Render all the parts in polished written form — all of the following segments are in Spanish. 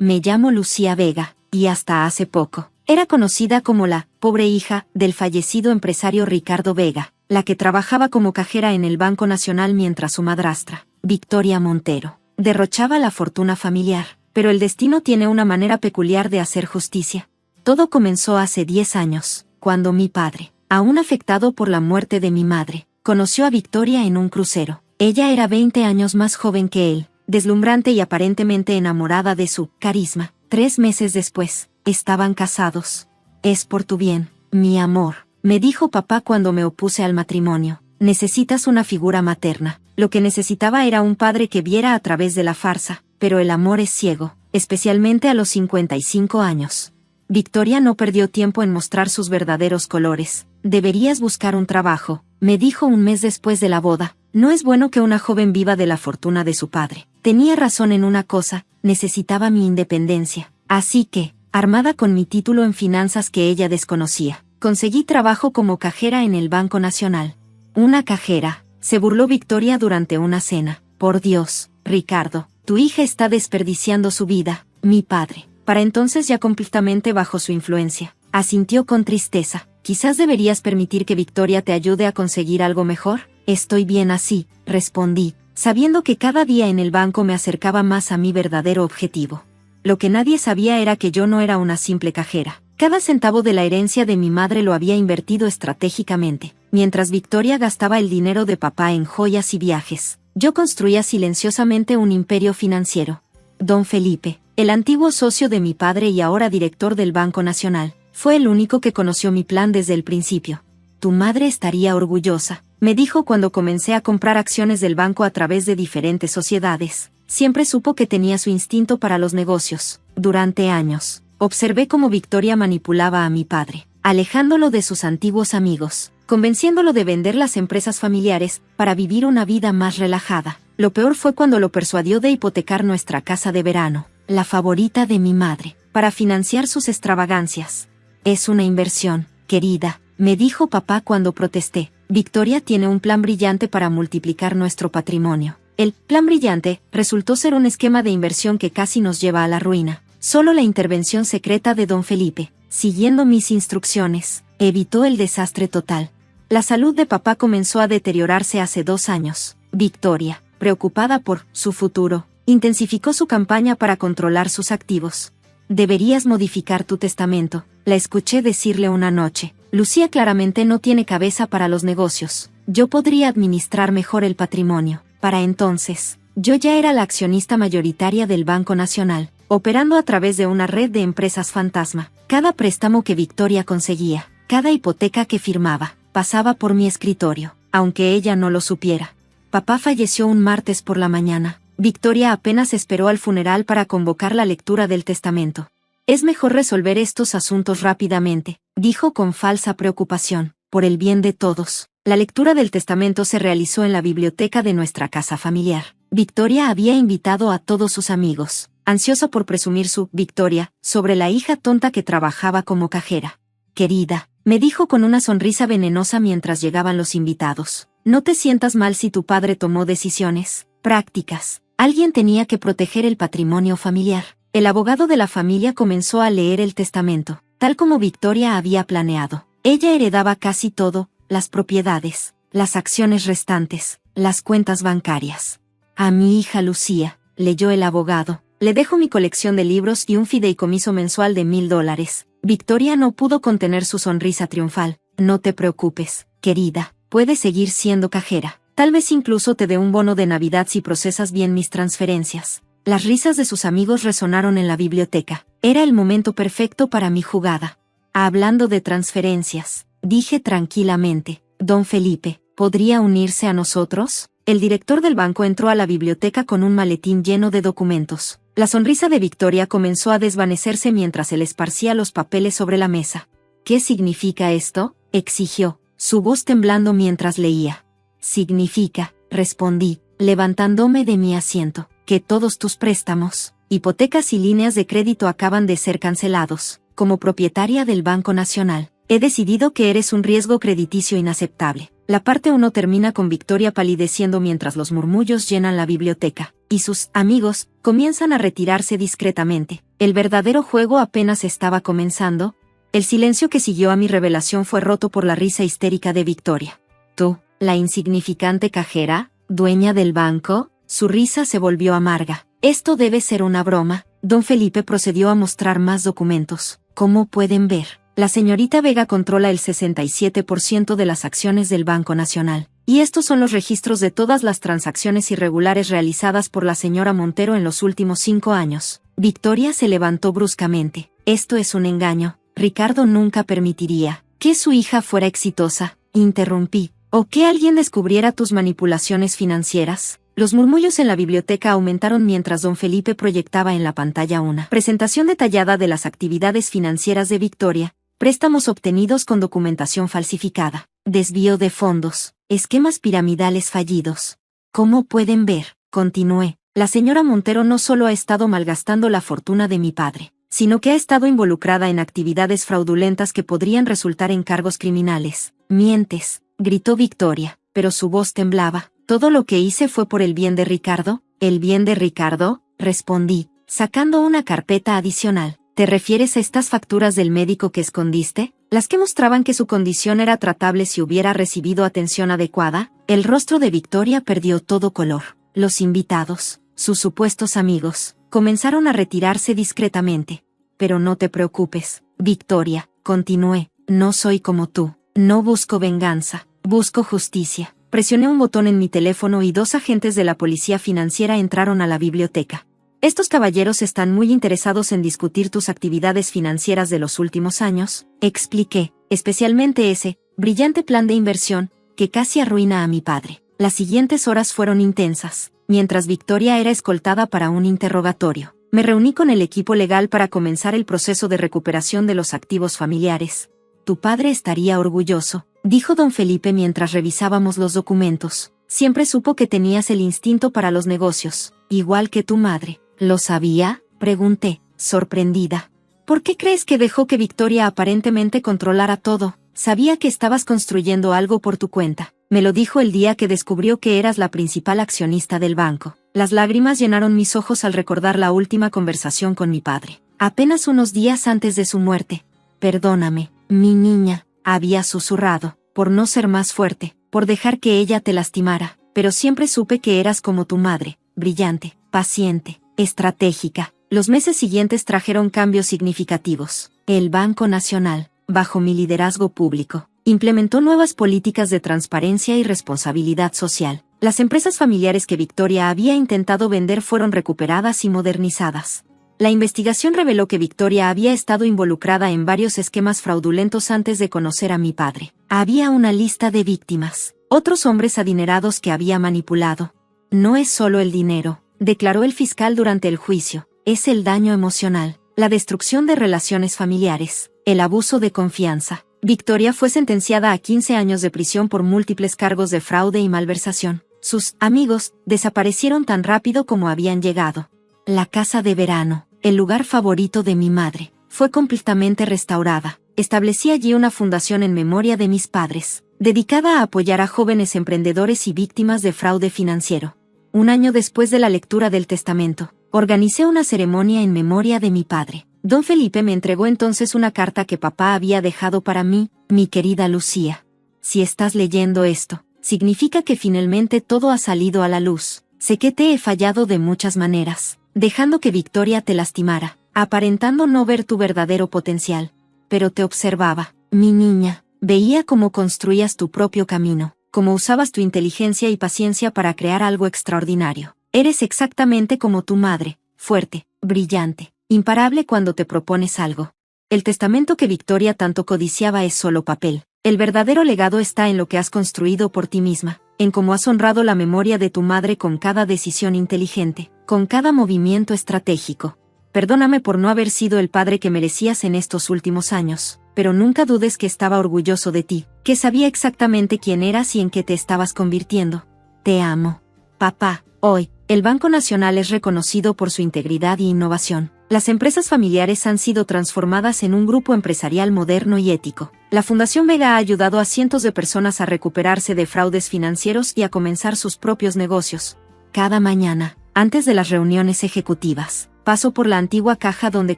me llamo Lucía Vega, y hasta hace poco, era conocida como la pobre hija del fallecido empresario Ricardo Vega, la que trabajaba como cajera en el Banco Nacional mientras su madrastra, Victoria Montero, derrochaba la fortuna familiar. Pero el destino tiene una manera peculiar de hacer justicia. Todo comenzó hace 10 años, cuando mi padre, aún afectado por la muerte de mi madre, conoció a Victoria en un crucero. Ella era 20 años más joven que él, deslumbrante y aparentemente enamorada de su carisma. 3 meses después, estaban casados. Es por tu bien, mi amor, me dijo papá cuando me opuse al matrimonio. Necesitas una figura materna. Lo que necesitaba era un padre que viera a través de la farsa, pero el amor es ciego, especialmente a los 55 años. Victoria no perdió tiempo en mostrar sus verdaderos colores. Deberías buscar un trabajo, me dijo un mes después de la boda. No es bueno que una joven viva de la fortuna de su padre. Tenía razón en una cosa, necesitaba mi independencia. Así que, armada con mi título en finanzas que ella desconocía, conseguí trabajo como cajera en el Banco Nacional. ¿Una cajera?, se burló Victoria durante una cena. Por Dios, Ricardo, tu hija está desperdiciando su vida. Mi padre, para entonces ya completamente bajo su influencia, asintió con tristeza. Quizás deberías permitir que Victoria te ayude a conseguir algo mejor. Estoy bien así, respondí, sabiendo que cada día en el banco me acercaba más a mi verdadero objetivo. Lo que nadie sabía era que yo no era una simple cajera. Cada centavo de la herencia de mi madre lo había invertido estratégicamente. Mientras Victoria gastaba el dinero de papá en joyas y viajes, yo construía silenciosamente un imperio financiero. Don Felipe, el antiguo socio de mi padre y ahora director del Banco Nacional, fue el único que conoció mi plan desde el principio. Tu madre estaría orgullosa, me dijo cuando comencé a comprar acciones del banco a través de diferentes sociedades. Siempre supo que tenía su instinto para los negocios. Durante años, observé cómo Victoria manipulaba a mi padre, alejándolo de sus antiguos amigos, convenciéndolo de vender las empresas familiares para vivir una vida más relajada. Lo peor fue cuando lo persuadió de hipotecar nuestra casa de verano, la favorita de mi madre, para financiar sus extravagancias. Es una inversión, querida, me dijo papá cuando protesté. Victoria tiene un plan brillante para multiplicar nuestro patrimonio. El plan brillante resultó ser un esquema de inversión que casi nos lleva a la ruina. Solo la intervención secreta de don Felipe, siguiendo mis instrucciones, evitó el desastre total. La salud de papá comenzó a deteriorarse hace 2 años. Victoria, preocupada por su futuro, intensificó su campaña para controlar sus activos. Deberías modificar tu testamento, la escuché decirle una noche. Lucía claramente no tiene cabeza para los negocios. Yo podría administrar mejor el patrimonio. Para entonces, yo ya era la accionista mayoritaria del Banco Nacional, operando a través de una red de empresas fantasma. Cada préstamo que Victoria conseguía, cada hipoteca que firmaba, pasaba por mi escritorio, aunque ella no lo supiera. Papá falleció un martes por la mañana. Victoria apenas esperó al funeral para convocar la lectura del testamento. Es mejor resolver estos asuntos rápidamente, dijo con falsa preocupación, por el bien de todos. La lectura del testamento se realizó en la biblioteca de nuestra casa familiar. Victoria había invitado a todos sus amigos, ansiosa por presumir su victoria sobre la hija tonta que trabajaba como cajera. Querida, me dijo con una sonrisa venenosa mientras llegaban los invitados, no te sientas mal si tu padre tomó decisiones prácticas. Alguien tenía que proteger el patrimonio familiar. El abogado de la familia comenzó a leer el testamento, tal como Victoria había planeado. Ella heredaba casi todo, las propiedades, las acciones restantes, las cuentas bancarias. A mi hija Lucía, leyó el abogado, le dejo mi colección de libros y un fideicomiso mensual de $1000. Victoria no pudo contener su sonrisa triunfal. No te preocupes, querida, puedes seguir siendo cajera. Tal vez incluso te dé un bono de Navidad si procesas bien mis transferencias. Las risas de sus amigos resonaron en la biblioteca. Era el momento perfecto para mi jugada. Hablando de transferencias, dije tranquilamente, don Felipe, ¿podría unirse a nosotros? El director del banco entró a la biblioteca con un maletín lleno de documentos. La sonrisa de Victoria comenzó a desvanecerse mientras él esparcía los papeles sobre la mesa. ¿Qué significa esto?, exigió, su voz temblando mientras leía. Significa, respondí, levantándome de mi asiento, que todos tus préstamos, hipotecas y líneas de crédito acaban de ser cancelados. Como propietaria del Banco Nacional, he decidido que eres un riesgo crediticio inaceptable. La parte 1 termina con Victoria palideciendo mientras los murmullos llenan la biblioteca, y sus amigos comienzan a retirarse discretamente. El verdadero juego apenas estaba comenzando. El silencio que siguió a mi revelación fue roto por la risa histérica de Victoria. ¿Tú, la insignificante cajera, dueña del banco? Su risa se volvió amarga. Esto debe ser una broma. Don Felipe procedió a mostrar más documentos. Como pueden ver, la señorita Vega controla el 67% de las acciones del Banco Nacional. Y estos son los registros de todas las transacciones irregulares realizadas por la señora Montero en los últimos 5 años. Victoria se levantó bruscamente. Esto es un engaño. Ricardo nunca permitiría que su hija fuera exitosa. Interrumpí. ¿O que alguien descubriera tus manipulaciones financieras? Los murmullos en la biblioteca aumentaron mientras don Felipe proyectaba en la pantalla una presentación detallada de las actividades financieras de Victoria, préstamos obtenidos con documentación falsificada, desvío de fondos, esquemas piramidales fallidos. Como pueden ver, continué, la señora Montero no solo ha estado malgastando la fortuna de mi padre, sino que ha estado involucrada en actividades fraudulentas que podrían resultar en cargos criminales. Mientes, gritó Victoria, pero su voz temblaba. ¿Todo lo que hice fue por el bien de Ricardo? ¿El bien de Ricardo? Respondí, sacando una carpeta adicional. ¿Te refieres a estas facturas del médico que escondiste? ¿Las que mostraban que su condición era tratable si hubiera recibido atención adecuada? El rostro de Victoria perdió todo color. Los invitados, sus supuestos amigos, comenzaron a retirarse discretamente. Pero no te preocupes, Victoria, continué, no soy como tú. No busco venganza, busco justicia. Presioné un botón en mi teléfono y 2 agentes de la policía financiera entraron a la biblioteca. Estos caballeros están muy interesados en discutir tus actividades financieras de los últimos años, expliqué, especialmente ese brillante plan de inversión que casi arruina a mi padre. Las siguientes horas fueron intensas, mientras Victoria era escoltada para un interrogatorio. Me reuní con el equipo legal para comenzar el proceso de recuperación de los activos familiares. Tu padre estaría orgulloso, dijo don Felipe mientras revisábamos los documentos. Siempre supo que tenías el instinto para los negocios, igual que tu madre. ¿Lo sabía? Pregunté, sorprendida. ¿Por qué crees que dejó que Victoria aparentemente controlara todo? Sabía que estabas construyendo algo por tu cuenta. Me lo dijo el día que descubrió que eras la principal accionista del banco. Las lágrimas llenaron mis ojos al recordar la última conversación con mi padre, apenas unos días antes de su muerte. Perdóname, mi niña, había susurrado, por no ser más fuerte, por dejar que ella te lastimara, pero siempre supe que eras como tu madre, brillante, paciente, estratégica. Los meses siguientes trajeron cambios significativos. El Banco Nacional, bajo mi liderazgo público, implementó nuevas políticas de transparencia y responsabilidad social. Las empresas familiares que Victoria había intentado vender fueron recuperadas y modernizadas. La investigación reveló que Victoria había estado involucrada en varios esquemas fraudulentos antes de conocer a mi padre. Había una lista de víctimas, otros hombres adinerados que había manipulado. No es solo el dinero, declaró el fiscal durante el juicio, es el daño emocional, la destrucción de relaciones familiares, el abuso de confianza. Victoria fue sentenciada a 15 años de prisión por múltiples cargos de fraude y malversación. Sus amigos desaparecieron tan rápido como habían llegado. La casa de verano, el lugar favorito de mi madre, fue completamente restaurada. Establecí allí una fundación en memoria de mis padres, dedicada a apoyar a jóvenes emprendedores y víctimas de fraude financiero. Un año después de la lectura del testamento, organicé una ceremonia en memoria de mi padre. Don Felipe me entregó entonces una carta que papá había dejado para mí, mi querida Lucía. Si estás leyendo esto, significa que finalmente todo ha salido a la luz. Sé que te he fallado de muchas maneras, dejando que Victoria te lastimara, aparentando no ver tu verdadero potencial. Pero te observaba, mi niña, veía cómo construías tu propio camino, cómo usabas tu inteligencia y paciencia para crear algo extraordinario. Eres exactamente como tu madre, fuerte, brillante, imparable cuando te propones algo. El testamento que Victoria tanto codiciaba es solo papel. El verdadero legado está en lo que has construido por ti misma, en cómo has honrado la memoria de tu madre con cada decisión inteligente, con cada movimiento estratégico. Perdóname por no haber sido el padre que merecías en estos últimos años, pero nunca dudes que estaba orgulloso de ti, que sabía exactamente quién eras y en qué te estabas convirtiendo. Te amo. Papá, hoy, el Banco Nacional es reconocido por su integridad y innovación. Las empresas familiares han sido transformadas en un grupo empresarial moderno y ético. La Fundación Vega ha ayudado a cientos de personas a recuperarse de fraudes financieros y a comenzar sus propios negocios. Cada mañana, antes de las reuniones ejecutivas, paso por la antigua caja donde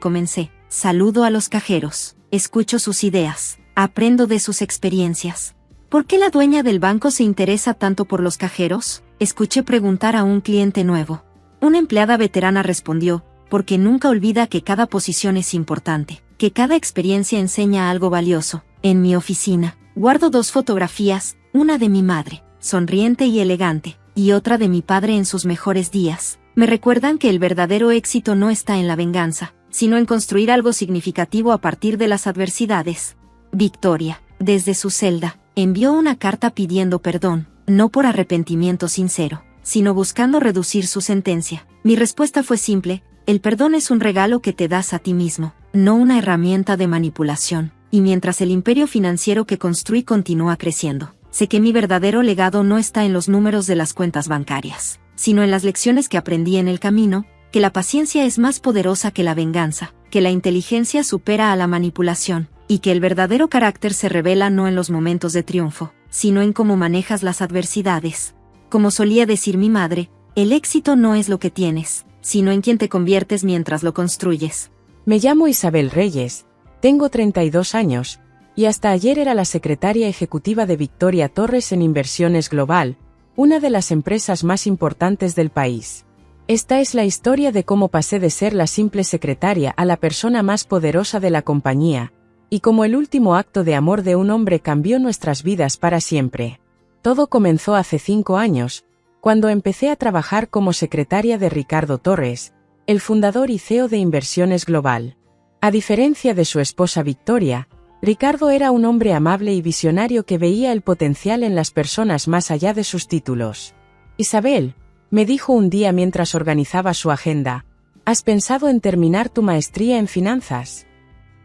comencé, saludo a los cajeros, escucho sus ideas, aprendo de sus experiencias. ¿Por qué la dueña del banco se interesa tanto por los cajeros?, escuché preguntar a un cliente nuevo. Una empleada veterana respondió, porque nunca olvida que cada posición es importante, que cada experiencia enseña algo valioso. En mi oficina, guardo 2 fotografías, una de mi madre, sonriente y elegante, y otra de mi padre en sus mejores días. Me recuerdan que el verdadero éxito no está en la venganza, sino en construir algo significativo a partir de las adversidades. Victoria, desde su celda, envió una carta pidiendo perdón, no por arrepentimiento sincero, sino buscando reducir su sentencia. Mi respuesta fue simple: el perdón es un regalo que te das a ti mismo, no una herramienta de manipulación. Y mientras el imperio financiero que construí continúa creciendo, sé que mi verdadero legado no está en los números de las cuentas bancarias, sino en las lecciones que aprendí en el camino, que la paciencia es más poderosa que la venganza, que la inteligencia supera a la manipulación, y que el verdadero carácter se revela no en los momentos de triunfo, sino en cómo manejas las adversidades. Como solía decir mi madre, el éxito no es lo que tienes, sino en quien te conviertes mientras lo construyes. Me llamo Isabel Reyes, tengo 32 años, y hasta ayer era la secretaria ejecutiva de Victoria Torres en Inversiones Global, una de las empresas más importantes del país. Esta es la historia de cómo pasé de ser la simple secretaria a la persona más poderosa de la compañía, y cómo el último acto de amor de un hombre cambió nuestras vidas para siempre. Todo comenzó hace 5 años, cuando empecé a trabajar como secretaria de Ricardo Torres, el fundador y CEO de Inversiones Global. A diferencia de su esposa Victoria, Ricardo era un hombre amable y visionario que veía el potencial en las personas más allá de sus títulos. Isabel, me dijo un día mientras organizaba su agenda, ¿has pensado en terminar tu maestría en finanzas?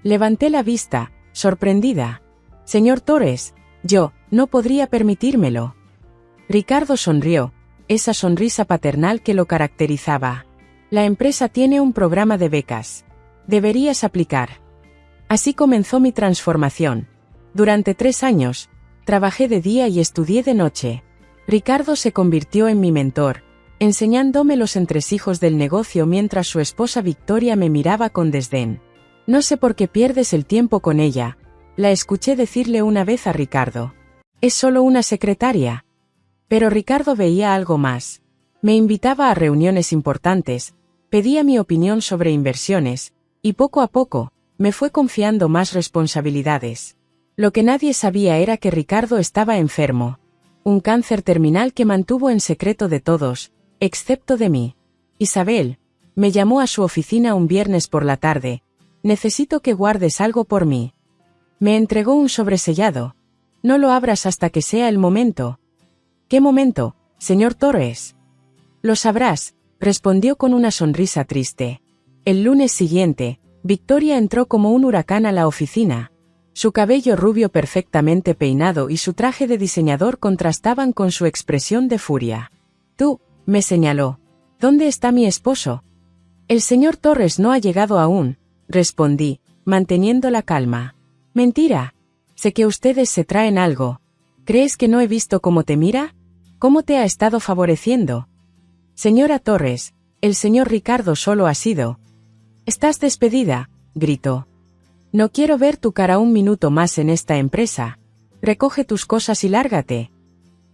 Levanté la vista, sorprendida. Señor Torres, yo no podría permitírmelo. Ricardo sonrió, esa sonrisa paternal que lo caracterizaba. La empresa tiene un programa de becas. Deberías aplicar. Así comenzó mi transformación. Durante 3 años, trabajé de día y estudié de noche. Ricardo se convirtió en mi mentor, enseñándome los entresijos del negocio mientras su esposa Victoria me miraba con desdén. No sé por qué pierdes el tiempo con ella, la escuché decirle una vez a Ricardo. Es solo una secretaria. Pero Ricardo veía algo más. Me invitaba a reuniones importantes, pedía mi opinión sobre inversiones, y poco a poco, me fue confiando más responsabilidades. Lo que nadie sabía era que Ricardo estaba enfermo. Un cáncer terminal que mantuvo en secreto de todos, excepto de mí. Isabel, me llamó a su oficina un viernes por la tarde. Necesito que guardes algo por mí. Me entregó un sobresellado. No lo abras hasta que sea el momento. ¿Qué momento, señor Torres? Lo sabrás, respondió con una sonrisa triste. El lunes siguiente, Victoria entró como un huracán a la oficina. Su cabello rubio perfectamente peinado y su traje de diseñador contrastaban con su expresión de furia. Tú, me señaló. ¿Dónde está mi esposo? El señor Torres no ha llegado aún, respondí, manteniendo la calma. Mentira. Sé que ustedes se traen algo. ¿Crees que no he visto cómo te mira? ¿Cómo te ha estado favoreciendo? Señora Torres, el señor Ricardo solo ha sido. Estás despedida, gritó. No quiero ver tu cara un minuto más en esta empresa. Recoge tus cosas y lárgate.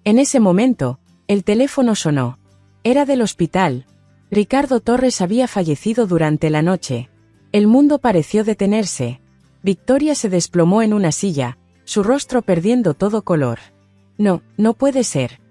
En ese momento, el teléfono sonó. Era del hospital. Ricardo Torres había fallecido durante la noche. El mundo pareció detenerse. Victoria se desplomó en una silla, su rostro perdiendo todo color. No, no puede ser.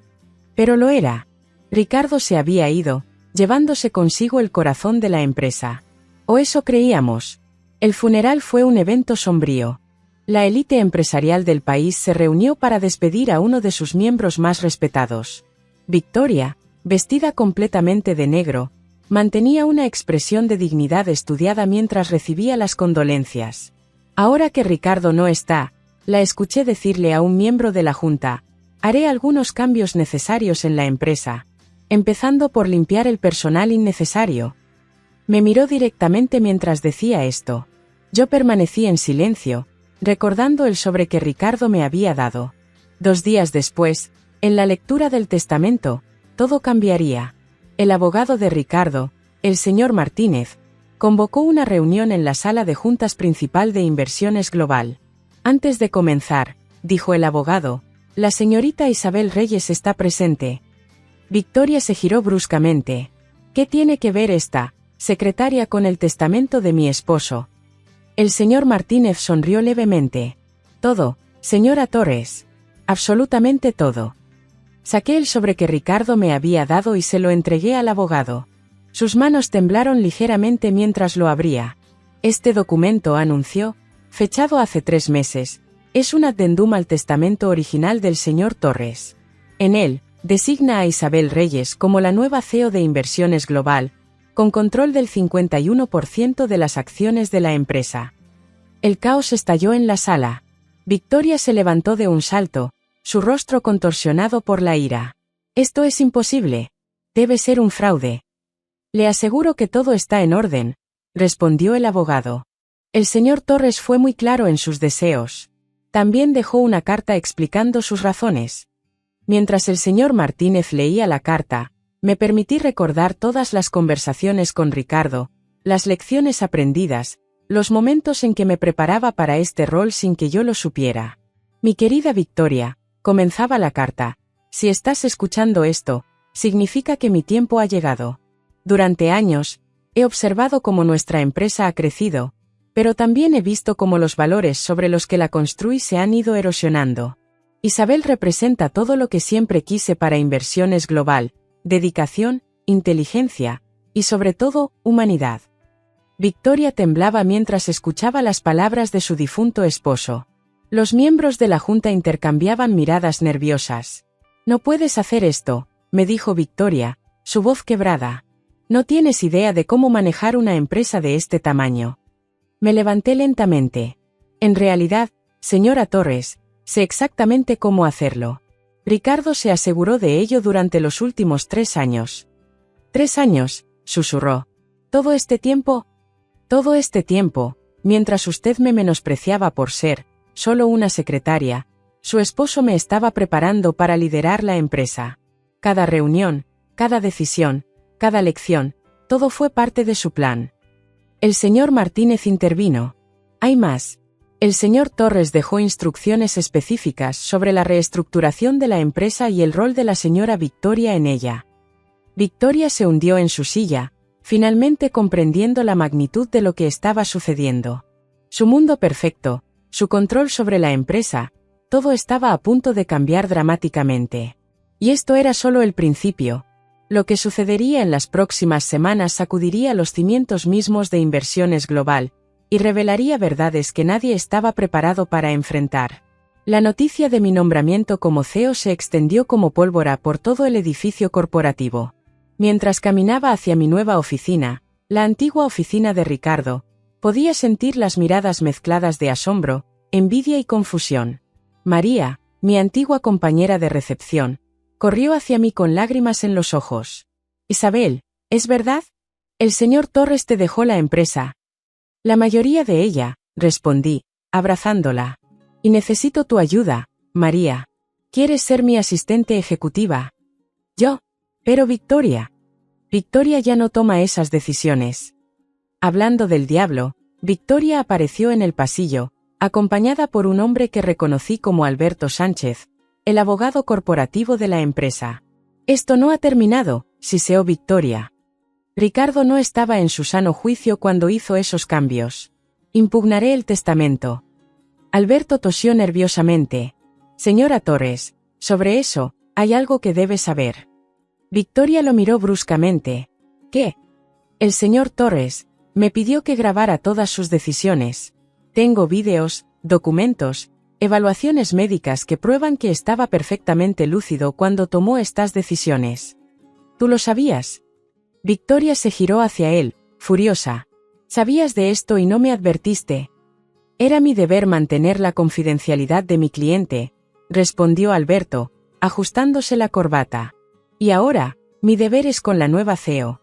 Pero lo era. Ricardo se había ido, llevándose consigo el corazón de la empresa. O eso creíamos. El funeral fue un evento sombrío. La élite empresarial del país se reunió para despedir a uno de sus miembros más respetados. Victoria, vestida completamente de negro, mantenía una expresión de dignidad estudiada mientras recibía las condolencias. Ahora que Ricardo no está, la escuché decirle a un miembro de la junta, haré algunos cambios necesarios en la empresa, empezando por limpiar el personal innecesario. Me miró directamente mientras decía esto. Yo permanecí en silencio, recordando el sobre que Ricardo me había dado. 2 días después, en la lectura del testamento, todo cambiaría. El abogado de Ricardo, el señor Martínez, convocó una reunión en la sala de juntas principal de Inversiones Global. Antes de comenzar, dijo el abogado, la señorita Isabel Reyes está presente. Victoria se giró bruscamente. ¿Qué tiene que ver esta secretaria con el testamento de mi esposo? El señor Martínez sonrió levemente. Todo, señora Torres. Absolutamente todo. Saqué el sobre que Ricardo me había dado y se lo entregué al abogado. Sus manos temblaron ligeramente mientras lo abría. Este documento, anunció, fechado hace 3 meses, es un adendum al testamento original del señor Torres. En él, designa a Isabel Reyes como la nueva CEO de Inversiones Global, con control del 51% de las acciones de la empresa. El caos estalló en la sala. Victoria se levantó de un salto, su rostro contorsionado por la ira. Esto es imposible. Debe ser un fraude. Le aseguro que todo está en orden, respondió el abogado. El señor Torres fue muy claro en sus deseos. También dejó una carta explicando sus razones. Mientras el señor Martínez leía la carta, me permití recordar todas las conversaciones con Ricardo, las lecciones aprendidas, los momentos en que me preparaba para este rol sin que yo lo supiera. Mi querida Victoria, comenzaba la carta, si estás escuchando esto, significa que mi tiempo ha llegado. Durante años, he observado cómo nuestra empresa ha crecido, pero también he visto cómo los valores sobre los que la construí se han ido erosionando. Isabel representa todo lo que siempre quise para Inversiones Global: dedicación, inteligencia, y sobre todo, humanidad. Victoria temblaba mientras escuchaba las palabras de su difunto esposo. Los miembros de la junta intercambiaban miradas nerviosas. No puedes hacer esto, me dijo Victoria, su voz quebrada. No tienes idea de cómo manejar una empresa de este tamaño. Me levanté lentamente. En realidad, señora Torres, sé exactamente cómo hacerlo. Ricardo se aseguró de ello durante los últimos 3 años. 3 años, susurró. Todo este tiempo, mientras usted me menospreciaba por ser solo una secretaria, su esposo me estaba preparando para liderar la empresa. Cada reunión, cada decisión, cada lección, todo fue parte de su plan. El señor Martínez intervino. Hay más. El señor Torres dejó instrucciones específicas sobre la reestructuración de la empresa y el rol de la señora Victoria en ella. Victoria se hundió en su silla, finalmente comprendiendo la magnitud de lo que estaba sucediendo. Su mundo perfecto, su control sobre la empresa, todo estaba a punto de cambiar dramáticamente. Y esto era solo el principio. Lo que sucedería en las próximas semanas sacudiría los cimientos mismos de Inversiones Global, y revelaría verdades que nadie estaba preparado para enfrentar. La noticia de mi nombramiento como CEO se extendió como pólvora por todo el edificio corporativo. Mientras caminaba hacia mi nueva oficina, la antigua oficina de Ricardo, podía sentir las miradas mezcladas de asombro, envidia y confusión. María, mi antigua compañera de recepción, corrió hacia mí con lágrimas en los ojos. Isabel, ¿es verdad? El señor Torres te dejó la empresa. La mayoría de ella, respondí, abrazándola. Y necesito tu ayuda, María. ¿Quieres ser mi asistente ejecutiva? Yo. Pero Victoria. Victoria ya no toma esas decisiones. Hablando del diablo, Victoria apareció en el pasillo, acompañada por un hombre que reconocí como Alberto Sánchez, el abogado corporativo de la empresa. Esto no ha terminado, siseó Victoria. Ricardo no estaba en su sano juicio cuando hizo esos cambios. Impugnaré el testamento. Alberto tosió nerviosamente. Señora Torres, sobre eso, hay algo que debe saber. Victoria lo miró bruscamente. ¿Qué? El señor Torres me pidió que grabara todas sus decisiones. Tengo vídeos, documentos, evaluaciones médicas que prueban que estaba perfectamente lúcido cuando tomó estas decisiones. ¿Tú lo sabías? Victoria se giró hacia él, furiosa. Sabías de esto y no me advertiste. Era mi deber mantener la confidencialidad de mi cliente, respondió Alberto, ajustándose la corbata. Y ahora, mi deber es con la nueva CEO.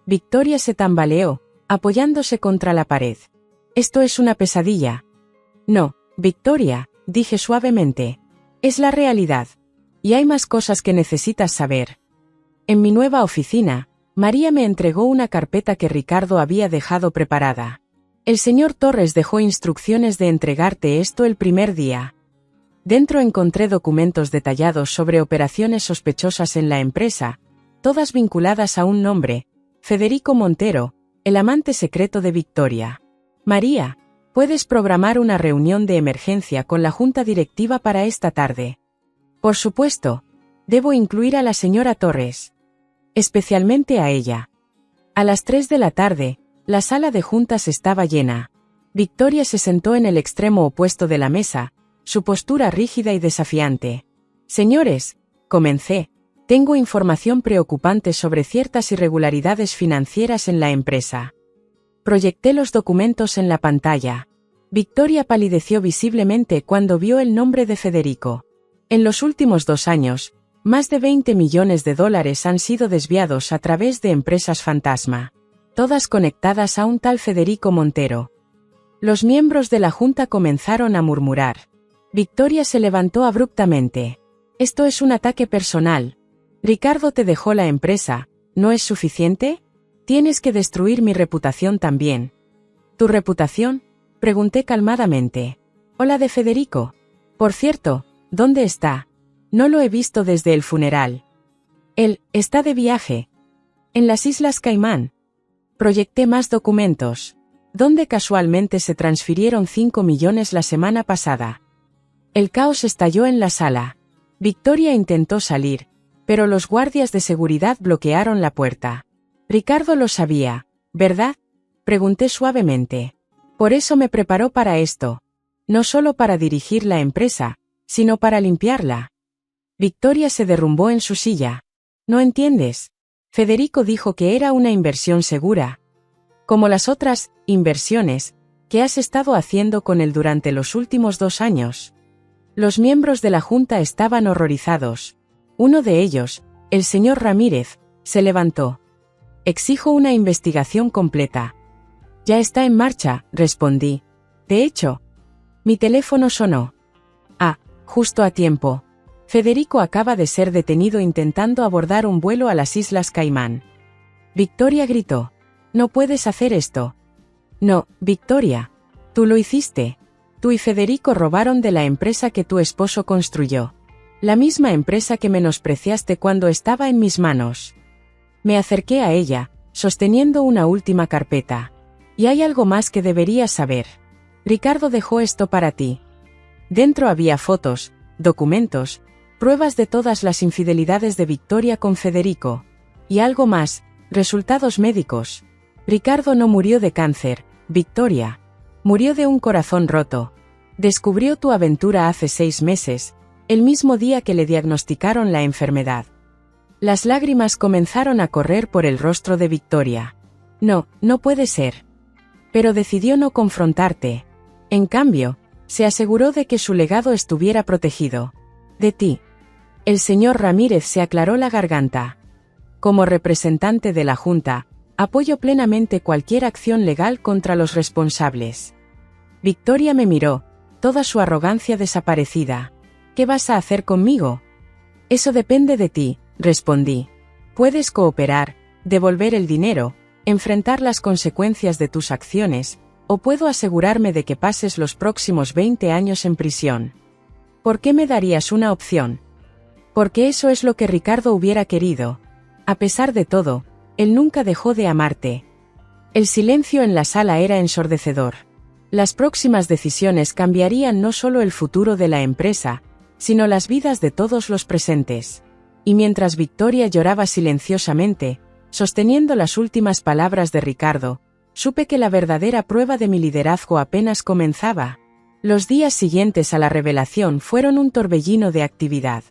Victoria se tambaleó, apoyándose contra la pared. «Esto es una pesadilla». «No, Victoria», dije suavemente. «Es la realidad. Y hay más cosas que necesitas saber». En mi nueva oficina, María me entregó una carpeta que Ricardo había dejado preparada. «El señor Torres dejó instrucciones de entregarte esto el primer día». Dentro encontré documentos detallados sobre operaciones sospechosas en la empresa, todas vinculadas a un nombre, Federico Montero, el amante secreto de Victoria. «María, puedes programar una reunión de emergencia con la junta directiva para esta tarde». «Por supuesto. Debo incluir a la señora Torres. Especialmente a ella». A las 3 de la tarde, la sala de juntas estaba llena. Victoria se sentó en el extremo opuesto de la mesa, su postura rígida y desafiante. «Señores», comencé, «tengo información preocupante sobre ciertas irregularidades financieras en la empresa». Proyecté los documentos en la pantalla. Victoria palideció visiblemente cuando vio el nombre de Federico. En los últimos 2 años, más de 20 millones de dólares han sido desviados a través de empresas fantasma, todas conectadas a un tal Federico Montero. Los miembros de la junta comenzaron a murmurar. Victoria se levantó abruptamente. «Esto es un ataque personal. Ricardo te dejó la empresa, ¿no es suficiente? Tienes que destruir mi reputación también». «¿Tu reputación?», pregunté calmadamente. «¿O la de Federico? Por cierto, ¿dónde está? No lo he visto desde el funeral». «Él está de viaje. En las Islas Caimán». Proyecté más documentos, donde casualmente se transfirieron 5 millones la semana pasada. El caos estalló en la sala. Victoria intentó salir, pero los guardias de seguridad bloquearon la puerta. «Ricardo lo sabía, ¿verdad?», pregunté suavemente. «Por eso me preparó para esto. No solo para dirigir la empresa, sino para limpiarla». Victoria se derrumbó en su silla. «¿No entiendes? Federico dijo que era una inversión segura. Como las otras inversiones que has estado haciendo con él durante los últimos 2 años». Los miembros de la junta estaban horrorizados. Uno de ellos, el señor Ramírez, se levantó. «Exijo una investigación completa». «Ya está en marcha», respondí. «De hecho». Mi teléfono sonó. «Ah, justo a tiempo. Federico acaba de ser detenido intentando abordar un vuelo a las Islas Caimán». Victoria gritó. «No puedes hacer esto». «No, Victoria. Tú lo hiciste. Tú y Federico robaron de la empresa que tu esposo construyó. La misma empresa que menospreciaste cuando estaba en mis manos». Me acerqué a ella, sosteniendo una última carpeta. «Y hay algo más que deberías saber. Ricardo dejó esto para ti». Dentro había fotos, documentos, pruebas de todas las infidelidades de Victoria con Federico. Y algo más, resultados médicos. «Ricardo no murió de cáncer, Victoria. Murió de un corazón roto. Descubrió tu aventura hace 6 meses, el mismo día que le diagnosticaron la enfermedad». Las lágrimas comenzaron a correr por el rostro de Victoria. «No, no puede ser». Pero decidió no confrontarte. En cambio, se aseguró de que su legado estuviera protegido. «De ti». El señor Ramírez se aclaró la garganta. «Como representante de la Junta, apoyo plenamente cualquier acción legal contra los responsables». Victoria me miró, toda su arrogancia desaparecida. «¿Qué vas a hacer conmigo?». «Eso depende de ti», respondí. «Puedes cooperar, devolver el dinero, enfrentar las consecuencias de tus acciones, o puedo asegurarme de que pases los próximos 20 años en prisión». «¿Por qué me darías una opción?». «Porque eso es lo que Ricardo hubiera querido. A pesar de todo, él nunca dejó de amarte». El silencio en la sala era ensordecedor. Las próximas decisiones cambiarían no solo el futuro de la empresa, sino las vidas de todos los presentes. Y mientras Victoria lloraba silenciosamente, sosteniendo las últimas palabras de Ricardo, supe que la verdadera prueba de mi liderazgo apenas comenzaba. Los días siguientes a la revelación fueron un torbellino de actividad.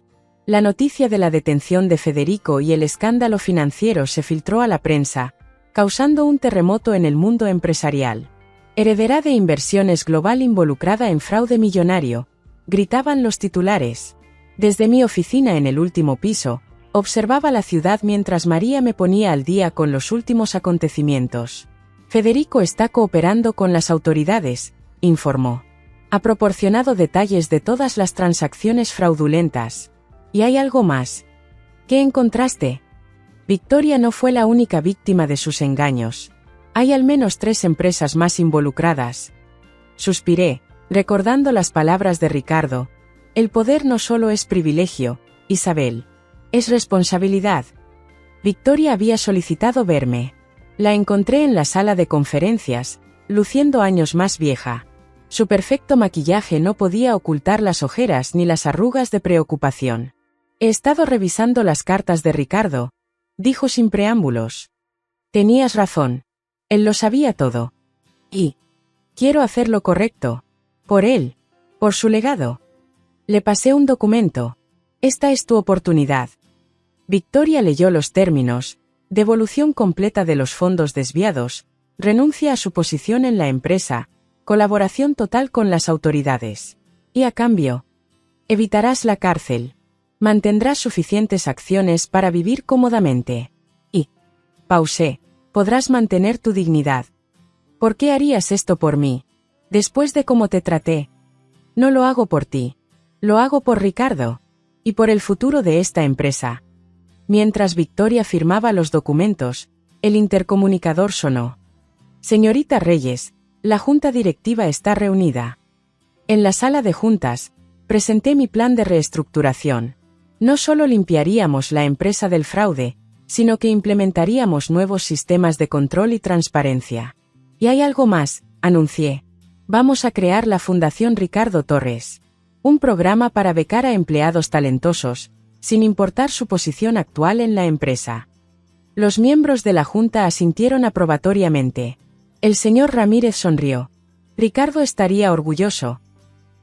La noticia de la detención de Federico y el escándalo financiero se filtró a la prensa, causando un terremoto en el mundo empresarial. «Heredera de Inversiones Global involucrada en fraude millonario», gritaban los titulares. Desde mi oficina en el último piso, Observaba la ciudad mientras María me ponía al día con los últimos acontecimientos. Federico está cooperando con las autoridades, informó. Ha proporcionado detalles de todas las transacciones fraudulentas. ¿Y hay algo más? ¿Qué encontraste? Victoria no fue la única víctima de sus engaños. Hay al menos 3 empresas más involucradas. Suspiré, recordando las palabras de Ricardo. El poder no solo es privilegio, Isabel. Es responsabilidad. Victoria había solicitado verme. La encontré en la sala de conferencias, luciendo años más vieja. Su perfecto maquillaje no podía ocultar las ojeras ni las arrugas de preocupación. He estado revisando las cartas de Ricardo, dijo sin preámbulos. Tenías razón. Él lo sabía todo. Y quiero hacer lo correcto. Por él. Por su legado. Le pasé un documento. Esta es tu oportunidad. Victoria leyó los términos: devolución completa de los fondos desviados, renuncia a su posición en la empresa, colaboración total con las autoridades. Y a cambio, evitarás la cárcel. Mantendrás suficientes acciones para vivir cómodamente. Y, pausé, podrás mantener tu dignidad. ¿Por qué harías esto por mí? Después de cómo te traté. No lo hago por ti. Lo hago por Ricardo. Y por el futuro de esta empresa. Mientras Victoria firmaba los documentos, el intercomunicador sonó. Señorita Reyes, la junta directiva está reunida. En la sala de juntas, presenté mi plan de reestructuración. No solo limpiaríamos la empresa del fraude, sino que implementaríamos nuevos sistemas de control y transparencia. Y hay algo más, anuncié. Vamos a crear la Fundación Ricardo Torres. Un programa para becar a empleados talentosos, sin importar su posición actual en la empresa. Los miembros de la junta asintieron aprobatoriamente. El señor Ramírez sonrió. Ricardo estaría orgulloso.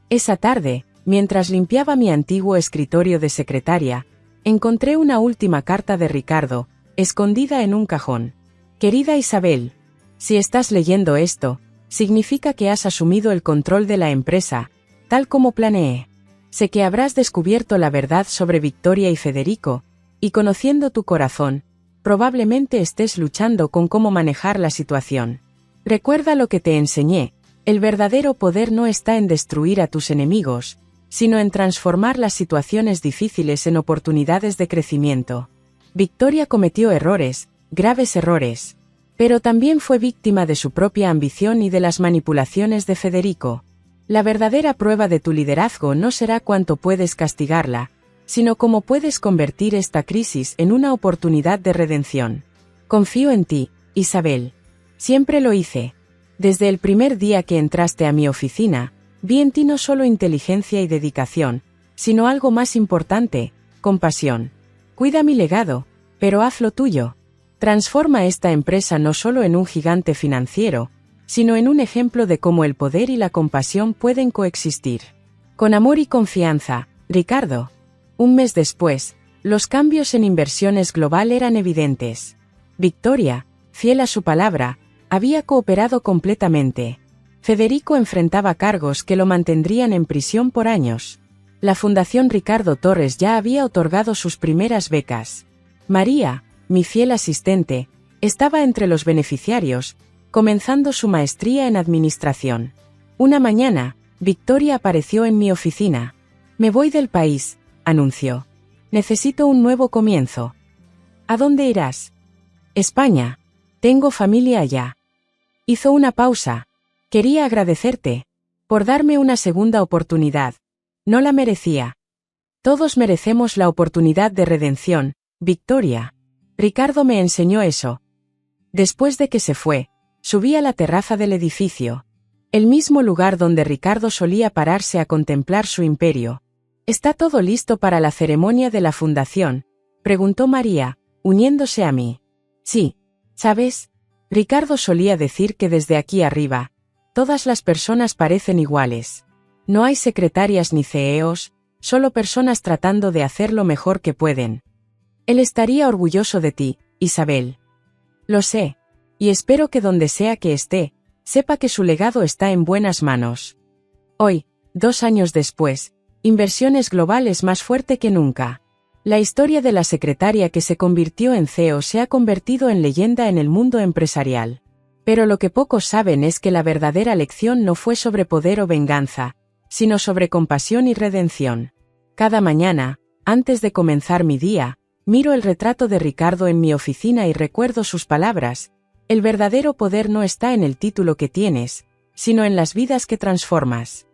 Esa tarde, mientras limpiaba mi antiguo escritorio de secretaria, encontré una última carta de Ricardo, escondida en un cajón. Querida Isabel, si estás leyendo esto, significa que has asumido el control de la empresa, tal como planeé. Sé que habrás descubierto la verdad sobre Victoria y Federico, y conociendo tu corazón, probablemente estés luchando con cómo manejar la situación. Recuerda lo que te enseñé: el verdadero poder no está en destruir a tus enemigos, sino en transformar las situaciones difíciles en oportunidades de crecimiento. Victoria cometió errores, graves errores, pero también fue víctima de su propia ambición y de las manipulaciones de Federico. La verdadera prueba de tu liderazgo no será cuánto puedes castigarla, sino cómo puedes convertir esta crisis en una oportunidad de redención. Confío en ti, Isabel. Siempre lo hice. Desde el primer día que entraste a mi oficina, vi en ti no solo inteligencia y dedicación, sino algo más importante: compasión. Cuida mi legado, pero haz lo tuyo. Transforma esta empresa no solo en un gigante financiero, sino en un ejemplo de cómo el poder y la compasión pueden coexistir. Con amor y confianza, Ricardo. Un mes después, los cambios en Inversiones Global eran evidentes. Victoria, fiel a su palabra, había cooperado completamente. Federico enfrentaba cargos que lo mantendrían en prisión por años. La Fundación Ricardo Torres ya había otorgado sus primeras becas. María, mi fiel asistente, estaba entre los beneficiarios, comenzando su maestría en administración. Una mañana, Victoria apareció en mi oficina. Me voy del país, anunció. Necesito un nuevo comienzo. ¿A dónde irás? España. Tengo familia allá. Hizo una pausa. Quería agradecerte por darme una segunda oportunidad. No la merecía. Todos merecemos la oportunidad de redención, Victoria. Ricardo me enseñó eso. Después de que se fue, subí a la terraza del edificio. El mismo lugar donde Ricardo solía pararse a contemplar su imperio. ¿Está todo listo para la ceremonia de la fundación?, preguntó María, uniéndose a mí. Sí, ¿sabes? Ricardo solía decir que desde aquí arriba, todas las personas parecen iguales. No hay secretarias ni CEOs, solo personas tratando de hacer lo mejor que pueden. Él estaría orgulloso de ti, Isabel. Lo sé, y espero que donde sea que esté, sepa que su legado está en buenas manos. Hoy, 2 años después, Inversiones Global es más fuerte que nunca. La historia de la secretaria que se convirtió en CEO se ha convertido en leyenda en el mundo empresarial. Pero lo que pocos saben es que la verdadera lección no fue sobre poder o venganza, sino sobre compasión y redención. Cada mañana, antes de comenzar mi día, miro el retrato de Ricardo en mi oficina y recuerdo sus palabras: el verdadero poder no está en el título que tienes, sino en las vidas que transformas.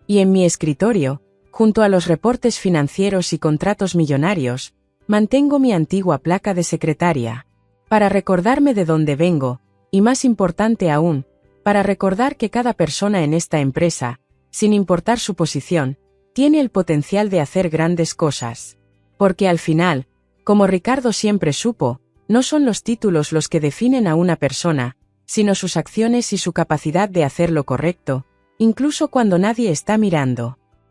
Y en mi escritorio, junto a los reportes financieros y contratos millonarios, mantengo mi antigua placa de secretaria, para recordarme de dónde vengo, y más importante aún, para recordar que cada persona en esta empresa, sin importar su posición, tiene el potencial de hacer grandes cosas. Porque al final, como Ricardo siempre supo, no son los títulos los que definen a una persona, sino sus acciones y su capacidad de hacer lo correcto, incluso cuando nadie está mirando.